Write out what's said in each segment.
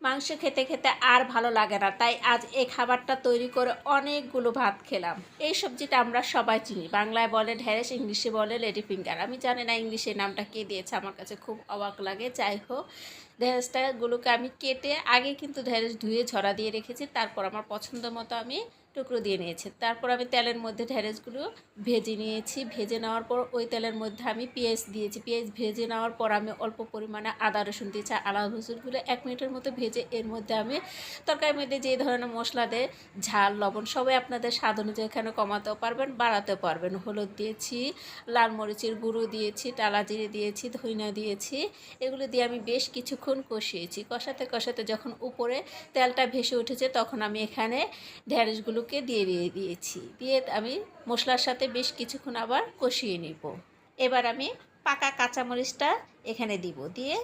মাংস খেতে খেতে আর ভালো লাগে না, তাই আজ এই খাবারটা তৈরি করে অনেকগুলো ভাত খেলাম। এই সবজিটা আমরা সবাই চিনি, বাংলায় বলে ঢেঁড়স, ইংলিশে বলে লেডি ফিঙ্গার। আমি জানি না ইংলিশে নামটা কে দিয়েছে, আমার কাছে খুব অবাক লাগে। যাই হোক, ঢেঁড়সটাগুলোকে আমি কেটে আগে কিন্তু ঢেঁড়স ধুয়ে ঝরা দিয়ে রেখেছি, তারপর আমার পছন্দ মতো আমি টুকরো দিয়ে নিয়েছি। তারপর আমি তেলের মধ্যে ঢেঁড়সগুলো ভেজে নিয়েছি। ভেজে নেওয়ার পর ওই তেলের মধ্যে আমি পেঁয়াজ দিয়েছি। পেঁয়াজ ভেজে নেওয়ার পর আমি অল্প পরিমাণে আদা রসুন দিয়েছি। আদা রসুনগুলো 1 মিনিটের মতো ভেজে এর মধ্যে আমি তরকারির মধ্যে যে ধরনের মশলা দেয়, ঝাল লবণ সবাই আপনাদের স্বাদ অনুযায়ী এখানে কমাতেও পারবেন, বাড়াতেও পারবেন। হলুদ দিয়েছি, লাল মরিচের গুঁড়ো দিয়েছি, টালা জিরে দিয়েছি, ধইনা দিয়েছি। এগুলো দিয়ে আমি বেশ কিছুক্ষণ কষিয়েছি। কষাতে কষাতে যখন উপরে তেলটা ভেসে উঠেছে, তখন আমি এখানে ঢেঁড়সগুলোকে দিয়ে দিয়েছি। দিয়ে আমি মশলার সাথে বেশ কিছুক্ষণ আবার কষিয়ে নিব। এবার আমি পাকা কাঁচামরিচটা এখানে দিব, দিয়ে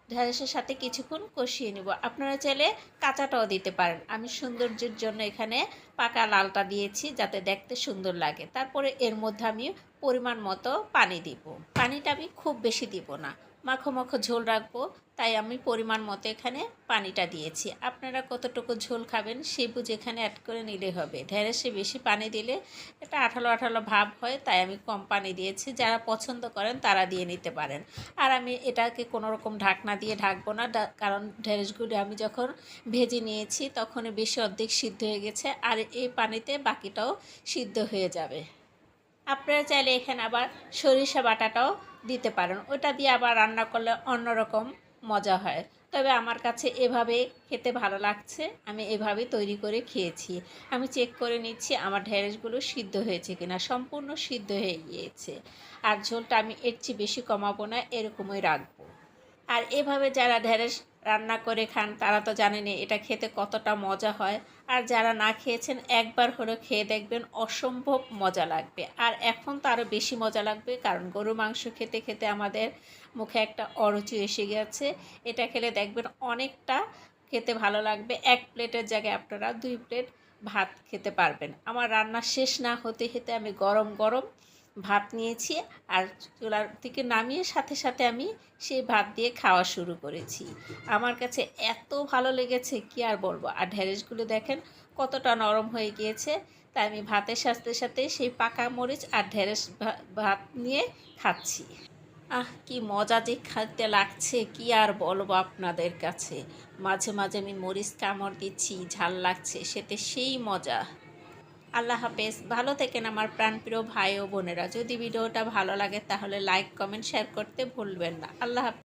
ঢেঁড়সের সাথে কিছুক্ষণ কষিয়ে নিব। আপনারা চাইলে কাঁচাটাও দিতে পারেন। আমি সৌন্দর্যের জন্য এখানে পাকা লালটা দিয়েছি, যাতে দেখতে সুন্দর লাগে। তারপরে এর মধ্যে আমি পরিমাণ মতো পানি দিব। পানিটা আমি খুব বেশি দিব না, মাখো মাখো ঝোল রাখবো, তাই আমি পরিমাণ মতো এখানে পানিটা দিয়েছি। আপনারা কতটুকু ঝোল খাবেন সেই বুঝে এখানে অ্যাড করে নিলে হবে। ঢেঁড়সে বেশি পানি দিলে এটা আঠালো আঠালো ভাব হয়, তাই আমি কম পানি দিয়েছি। যারা পছন্দ করেন তারা দিয়ে নিতে পারেন। আর আমি এটাকে কোনো রকম ঢাকনা দিয়ে ঢাকবো না, কারণ ঢেঁড়সগুলো আমি যখন ভেজে নিয়েছি তখনই বেশি অর্ধেক সিদ্ধ হয়ে গেছে, আর এই পানিতে বাকিটাও সিদ্ধ হয়ে যাবে। আপনারা চাইলে এখানে আবার সরিষা বাটাটাও দিতে পারেন, ওটা দিয়ে আবার রান্না করলে অন্যরকম মজা হয়। তবে আমার কাছে এভাবে খেতে ভালো লাগছে, আমি এভাবে তৈরি করে খেয়েছি। আমি চেক করে নিচ্ছি আমার ঢেঁড়সগুলো সিদ্ধ হয়েছে কিনা। সম্পূর্ণ সিদ্ধ হয়ে গিয়েছে। আর ঝোলটা আমি এর চেয়ে বেশি কমাবো না, এরকমই রাখবো। আর এভাবে যারা ঢেঁড়স রান্না করে খান তারা তো জানেনই এটা খেতে কতটা মজা হয়। আর যারা না খেয়েছেন একবার হলেও খেয়ে দেখবেন, অসম্ভব মজা লাগবে। আর এখন তো আরও বেশি মজা লাগবে, কারণ গরু মাংস খেতে খেতে আমাদের মুখে একটা অরুচি এসে গেছে। এটা খেলে দেখবেন অনেকটা খেতে ভালো লাগবে। 1 প্লেটের জায়গায় আপনারা 2 প্লেট ভাত খেতে পারবেন। আমার রান্না শেষ না হতে হতে আমি গরম গরম ভাত নিয়েছি, আর চুলার থেকে নামিয়ে সাথে সাথে আমি সেই ভাত দিয়ে খাওয়া শুরু করেছি। আমার কাছে এত ভালো লেগেছে কি আর বলবো। আর ঢেঁড়সগুলো দেখেন কতটা নরম হয়ে গিয়েছে, তাই আমি ভাতের সাথে সাথে সেই পাকা মরিচ আর ঢেঁড়স ভাত নিয়ে খাচ্ছি। কি মজা যে খেতে লাগছে, কি আর বলবো আপনাদের কাছে। মাঝে মাঝে আমি মরিচ কামড় দিচ্ছি, ঝাল লাগছে, সেতে সেই মজা। আল্লাহ হাফেজ, ভালো থেকেন আমার প্রাণপ্রিয় ভাই ও বোনেরা। যদি ভিডিওটা ভালো লাগে তাহলে লাইক কমেন্ট শেয়ার করতে ভুলবেন না। আল্লাহ হাফেজ।